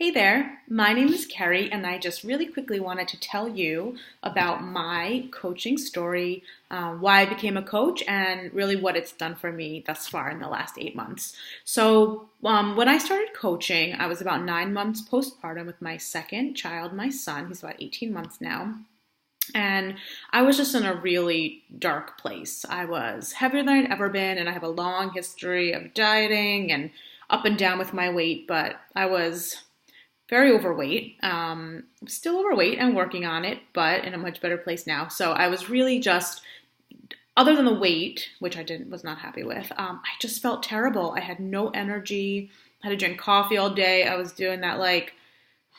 Hey there, my name is Carrie, and I just really quickly wanted to tell you about my coaching story, why I became a coach, and really what it's done for me thus far in the last 8 months. When I started coaching, I was about 9 months postpartum with my second child, my son. He's about 18 months now. And I was just in a really dark place. I was heavier than I'd ever been, and I have a long history of dieting and up and down with my weight, but I was very overweight. Still overweight and working on it, but in a much better place now. So I was really just, other than the weight, which was not happy with, I just felt terrible. I had no energy. I had to drink coffee all day. I was doing that like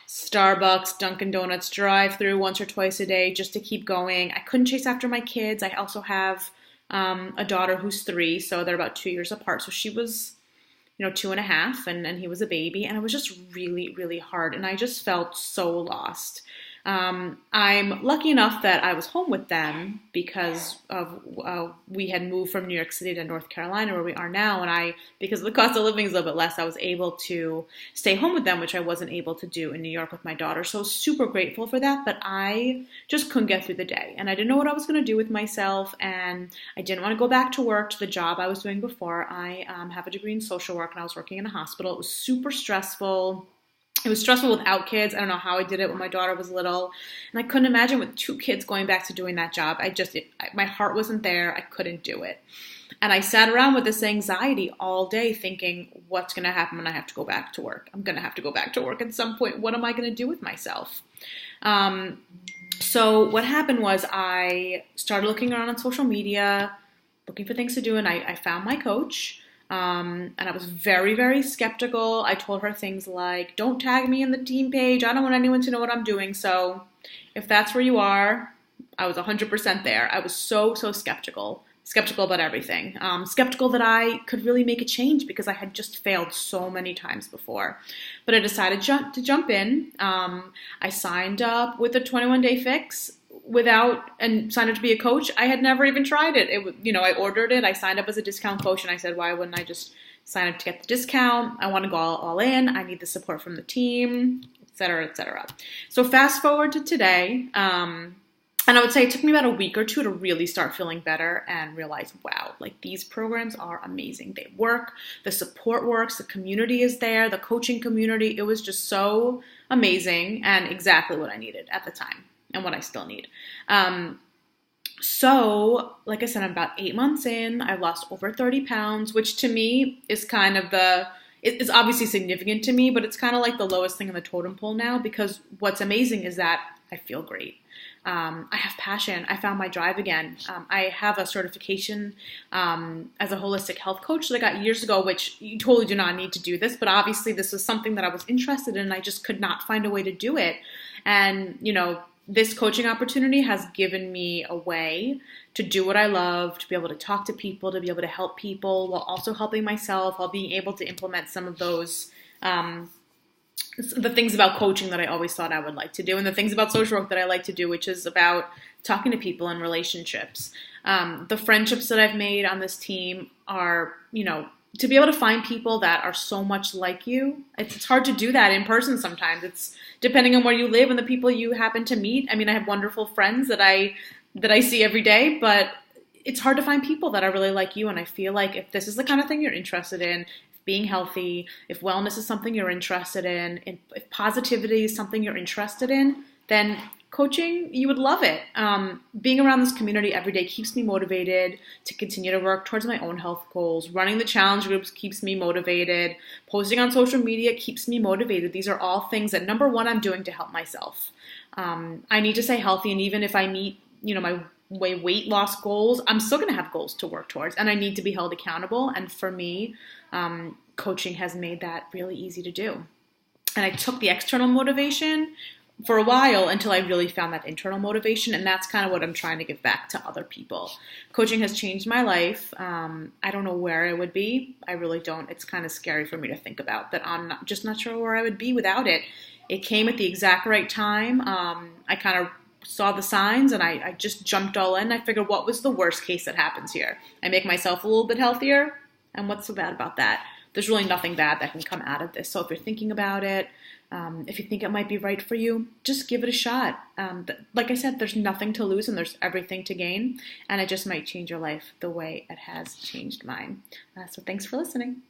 Starbucks, Dunkin' Donuts drive-through once or twice a day just to keep going. I couldn't chase after my kids. I also have a daughter who's 3, so they're about 2 years apart. So she was 2.5, and he was a baby, and it was just really, really hard, and I just felt so lost. I'm lucky enough that I was home with them because we had moved from New York City to North Carolina where we are now, and because the cost of living is a little bit less, I was able to stay home with them, which I wasn't able to do in New York with my daughter. So super grateful for that, but I just couldn't get through the day, and I didn't know what I was going to do with myself, and I didn't want to go back to work to the job I was doing before. I have a degree in social work, and I was working in a hospital. It was super stressful. It was stressful without kids. I don't know how I did it when my daughter was little. And I couldn't imagine with 2 kids going back to doing that job. My heart wasn't there. I couldn't do it. And I sat around with this anxiety all day thinking, what's going to happen when I have to go back to work? I'm going to have to go back to work at some point. What am I going to do with myself? So what happened was I started looking around on social media, looking for things to do, and I found my coach. And I was very, very skeptical. I told her things like, don't tag me in the team page. I don't want anyone to know what I'm doing. So if that's where you are, I was 100% there. I was so skeptical about everything. Skeptical that I could really make a change because I had just failed so many times before. But I decided to jump in. I signed up with a 21-day fix and signed up to be a coach. I had never even tried it. I ordered it. I signed up as a discount coach, and I said, why wouldn't I just sign up to get the discount? I want to go all in. I need the support from the team, et cetera, et cetera. So fast forward to today, and I would say it took me about a week or 2 to really start feeling better and realize, wow, like these programs are amazing. They work. The support works. The community is there. The coaching community. It was just so amazing and exactly what I needed at the time. And what I still need. So, like I said, I'm about 8 months in. I've lost over 30 pounds, which to me is kind of it's obviously significant to me, but it's kind of like the lowest thing in the totem pole now because what's amazing is that I feel great. I have passion. I found my drive again. I have a certification as a holistic health coach that I got years ago, which you totally do not need to do this, but obviously this was something that I was interested in and I just could not find a way to do it. And, this coaching opportunity has given me a way to do what I love, to be able to talk to people, to be able to help people while also helping myself, while being able to implement some of those, the things about coaching that I always thought I would like to do, and the things about social work that I like to do, which is about talking to people and relationships. The friendships that I've made on this team are, to be able to find people that are so much like you. It's hard to do that in person sometimes. It's depending on where you live and the people you happen to meet. I mean, I have wonderful friends that I see every day, but it's hard to find people that are really like you. And I feel like if this is the kind of thing you're interested in, if being healthy, if wellness is something you're interested in, if positivity is something you're interested in, then coaching, you would love it. Being around this community every day keeps me motivated to continue to work towards my own health goals. Running the challenge groups keeps me motivated. Posting on social media keeps me motivated. These are all things that, number one, I'm doing to help myself. I need to stay healthy, and even if I meet, my weight loss goals, I'm still going to have goals to work towards, and I need to be held accountable. And for me, coaching has made that really easy to do. And I took the external motivation for a while until I really found that internal motivation, and that's kind of what I'm trying to give back to other people. Coaching has changed my life. I don't know where I would be. I really don't. It's kind of scary for me to think about that. I'm not sure where I would be without it. It came at the exact right time. I kind of saw the signs and I just jumped all in. I figured, what was the worst case that happens here? I make myself a little bit healthier, and what's so bad about that? there's really nothing bad that can come out of this. So if you're thinking about it, if you think it might be right for you, just give it a shot. Like I said, there's nothing to lose and there's everything to gain, and it just might change your life the way it has changed mine. So thanks for listening.